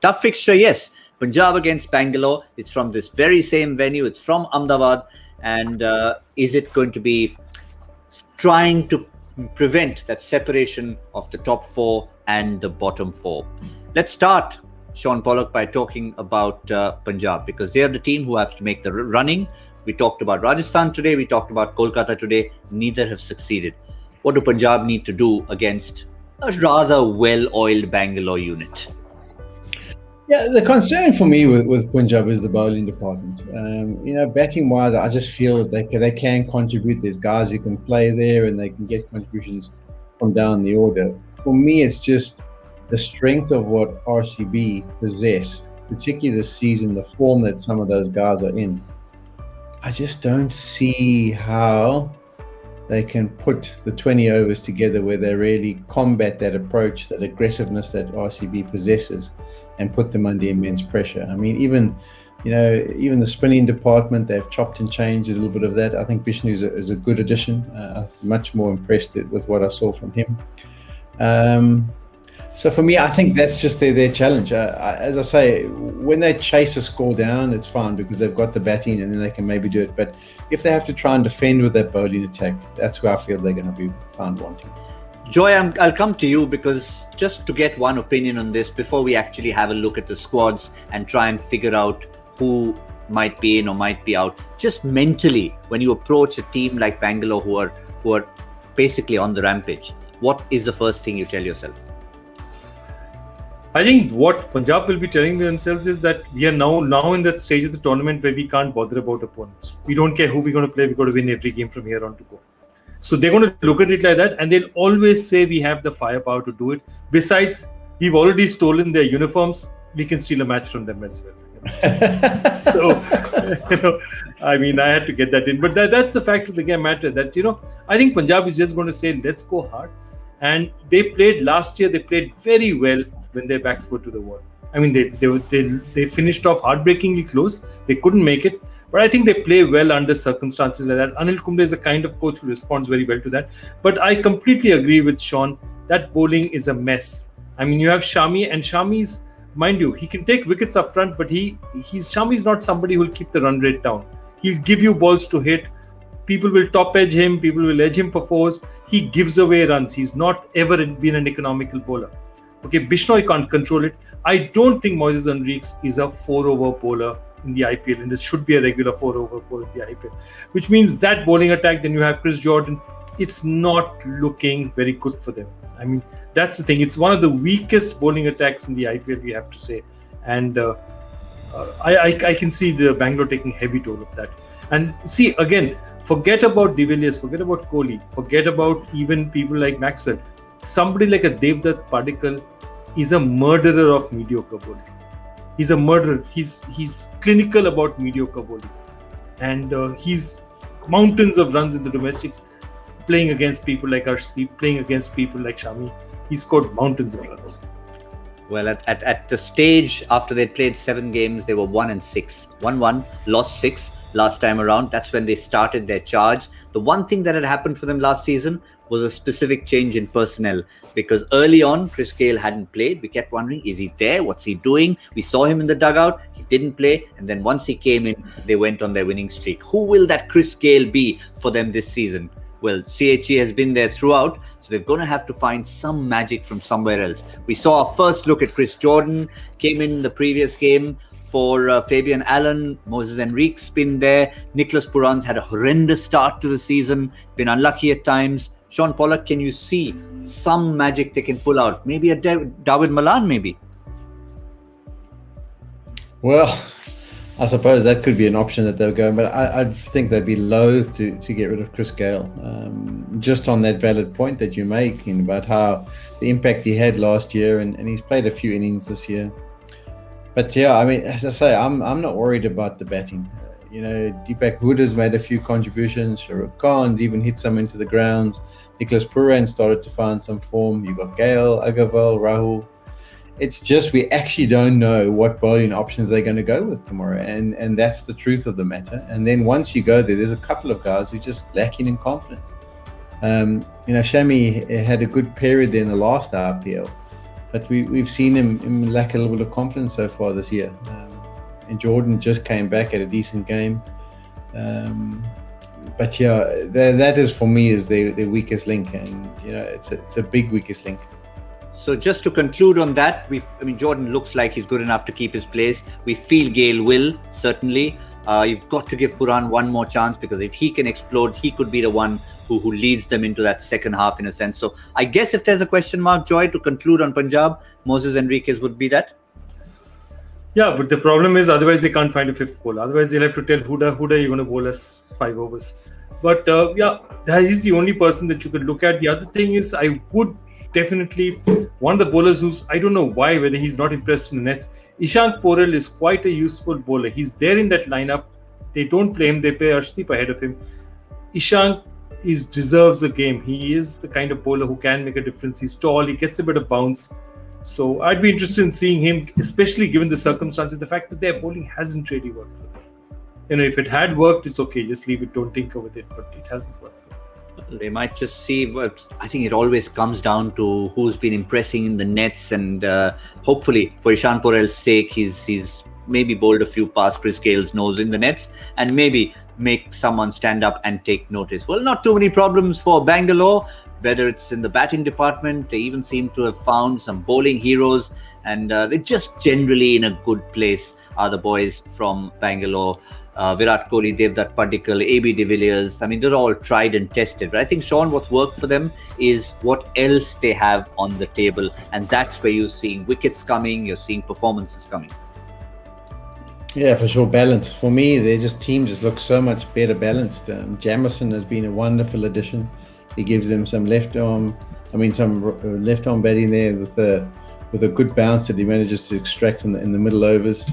Tough fixture, yes. Punjab against Bangalore. It's from this very same venue. It's from Ahmedabad. And is it going to be trying to prevent that separation of the top four and the bottom four? Let's start, Shaun Pollock, by talking about Punjab, because they are the team who have to make the running. We talked about Rajasthan today. We talked about Kolkata today. Neither have succeeded. What do Punjab need to do against a rather well-oiled Bangalore unit? Yeah, the concern for me with Punjab is the bowling department. Batting-wise, I just feel that they can contribute. There's guys who can play there and they can get contributions from down the order. For me, it's just the strength of what RCB possess, particularly this season, the form that some of those guys are in. I just don't see how they can put the 20 overs together where they really combat that approach, that aggressiveness that RCB possesses, and put them under immense pressure. I mean, even the spinning department, they've chopped and changed a little bit of that. I think Vishnu is a good addition. I'm much more impressed with what I saw from him. So for me, I think that's just their challenge. As I say, when they chase a score down, it's fine because they've got the batting and then they can maybe do it. But if they have to try and defend with that bowling attack, that's where I feel they're going to be found wanting. Joy, I'll come to you, because just to get one opinion on this before we actually have a look at the squads and try and figure out who might be in or might be out. Just mentally, when you approach a team like Bangalore who are basically on the rampage, what is the first thing you tell yourself? I think what Punjab will be telling themselves is that we are now in that stage of the tournament where we can't bother about opponents. We don't care who we're going to play. We've got to win every game from here on to go. So they're going to look at it like that, and they'll always say we have the firepower to do it. Besides, we've already stolen their uniforms. We can steal a match from them as well. So, I mean, I had to get that in. But that's the fact of the game matter. That, I think Punjab is just going to say, let's go hard. And they played last year. They played very well when their backs were to the wall. I mean, they finished off heartbreakingly close. They couldn't make it. But I think they play well under circumstances like that. Anil Kumble is a kind of coach who responds very well to that. But I completely agree with Shaun. That bowling is a mess. I mean, you have Shami, and Shami's, mind you, he can take wickets up front, but Shami's not somebody who will keep the run rate down. He'll give you balls to hit. People will top edge him. People will edge him for fours. He gives away runs. He's not ever been an economical bowler. Okay, Bishnoi can't control it. I don't think Moises Henriques is a 4-over bowler in the IPL, and this should be a regular 4-over bowler in the IPL, which means that bowling attack, then you have Chris Jordan, it's not looking very good for them. I mean, that's the thing. It's one of the weakest bowling attacks in the IPL, we have to say. And I can see the Bangalore taking heavy toll of that. And see, again, forget about De Villiers, forget about Kohli, forget about even people like Maxwell. Somebody like a Devdutt Padikkal is a murderer of mediocre bowling. He's a murderer. He's clinical about mediocre bowling. And he's mountains of runs in the domestic, playing against people like Arshdeep, playing against people like Shami. He scored mountains of runs. Well, at the stage after they'd played 7 games, they were 1-6. 1-1, lost 6 last time around. That's when they started their charge. The one thing that had happened for them last season was a specific change in personnel, because early on Chris Gayle hadn't played. We kept wondering, is he there? What's he doing? We saw him in the dugout. He didn't play. And then once he came in, they went on their winning streak. Who will that Chris Gayle be for them this season? Well, CHE has been there throughout, so they're going to have to find some magic from somewhere else. We saw our first look at Chris Jordan, came in the previous game for Fabian Allen. Moises Henriques been there. Nicholas Puran's had a horrendous start to the season, been unlucky at times. Shaun Pollock, can you see some magic they can pull out? Maybe a David Malan, maybe? Well, I suppose that could be an option that they'll go, but I think they'd be loath to get rid of Chris Gayle. Just on that valid point that you're making about how the impact he had last year, and he's played a few innings this year. But yeah, I mean, as I say, I'm not worried about the batting. Deepak Huda's made a few contributions. Shahrukh Khan's even hit some into the grounds. Nicholas Puran started to find some form. You've got Gayle, Agarwal, Rahul. It's just we actually don't know what bowling options they're going to go with tomorrow. And that's the truth of the matter. And then once you go there's a couple of guys who are just lacking in confidence. Shami had a good period in the last IPL. but we've seen him lack a little bit of confidence so far this year. And Jordan just came back at a decent game. But yeah, that is for me is their weakest link, and it's a big weakest link. So just to conclude on that, Jordan looks like he's good enough to keep his place. We feel Gale will, certainly. You've got to give Pooran one more chance, because if he can explode, he could be the one who leads them into that second half in a sense. So I guess if there's a question mark, Joy, to conclude on Punjab, Moses Enriquez would be that. Yeah, but the problem is otherwise they can't find a fifth bowler. Otherwise they'll have to tell Huda you're going to bowl us 5 overs. But that is the only person that you could look at. The other thing is, I would definitely, one of the bowlers who's, I don't know why, whether he's not impressed in the nets, Ishank Porel is quite a useful bowler. He's there in that lineup. They don't play him, they play Arshdeep ahead of him. Ishank deserves a game. He is the kind of bowler who can make a difference. He's tall, he gets a bit of bounce. So I'd be interested in seeing him, especially given the circumstances, the fact that their bowling hasn't really worked for them. If it had worked, it's okay, just leave it, don't tinker with it, but it hasn't worked. They might just see. I think it always comes down to who's been impressing in the nets, and hopefully for Ishan Porel's sake, he's maybe bowled a few past Chris Gale's nose in the nets, and maybe make someone stand up and take notice. Well, not too many problems for Bangalore, whether it's in the batting department. They even seem to have found some bowling heroes, and they're just generally in a good place, are the boys from Bangalore. Virat Kohli, Devdutt Padikkal, AB de Villiers. They're all tried and tested. But I think, Sean, what's worked for them is what else they have on the table. And that's where you're seeing wickets coming, you're seeing performances coming. Yeah, for sure. Balance. For me, team just looks so much better balanced. Jamieson has been a wonderful addition. He gives them some left arm batting there with a good bounce that he manages to extract in the middle overs.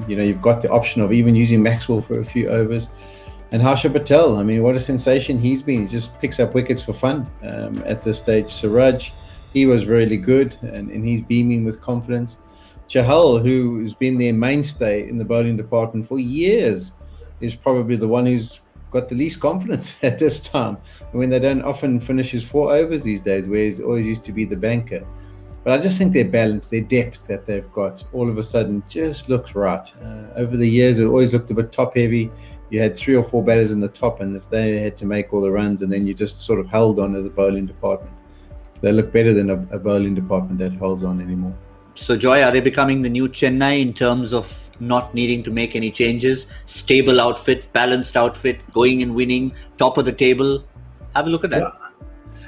You've got the option of even using Maxwell for a few overs. And Harsha Patel, what a sensation he's been. He just picks up wickets for fun at this stage. Siraj, he was really good, and he's beaming with confidence. Chahal, who's been their mainstay in the bowling department for years, is probably the one who's got the least confidence at this time, when they don't often finish his 4 overs these days, where he's always used to be the banker. But I just think their balance, their depth that they've got, all of a sudden just looks right. Over the years, it always looked a bit top-heavy. You had 3 or 4 batters in the top, and if they had to make all the runs, and then you just sort of held on as a bowling department. They look better than a bowling department that holds on anymore. So, Joy, are they becoming the new Chennai in terms of not needing to make any changes? Stable outfit, balanced outfit, going and winning, top of the table. Have a look at that.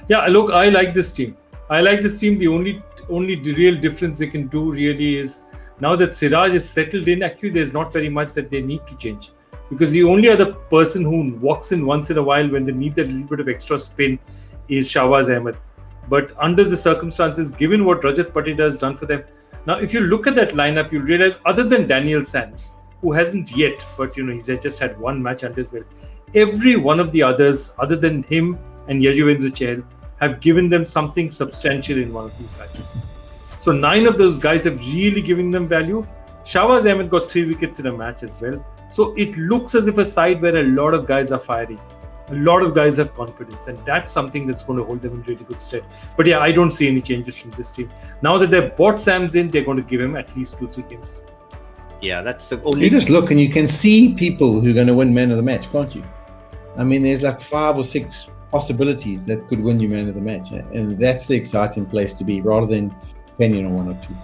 Yeah, look, I like this team. The only real difference they can do really is, now that Siraj is settled in, actually there's not very much that they need to change, because the only other person who walks in once in a while when they need that little bit of extra spin is Shahbaz Ahmed. But under the circumstances, given what Rajat Patida has done for them, now if you look at that lineup, you'll realize, other than Daniel Sands, who hasn't yet, but he's just had 1 match under his belt, every one of the others, other than him and Yajuvendra Chahal, have given them something substantial in one of these matches. So 9 of those guys have really given them value. Shahbaz Ahmed got 3 wickets in a match as well. So it looks as if a side where a lot of guys are firing. A lot of guys have confidence, and that's something that's going to hold them in really good stead. But yeah, I don't see any changes from this team. Now that they've bought Sams in, they're going to give him at least 2-3 games. Yeah, that's the only... You just look and you can see people who are going to win man of the match, can't you? There's like 5 or 6 possibilities that could win you man of the match, and that's the exciting place to be, rather than depending on 1 or 2.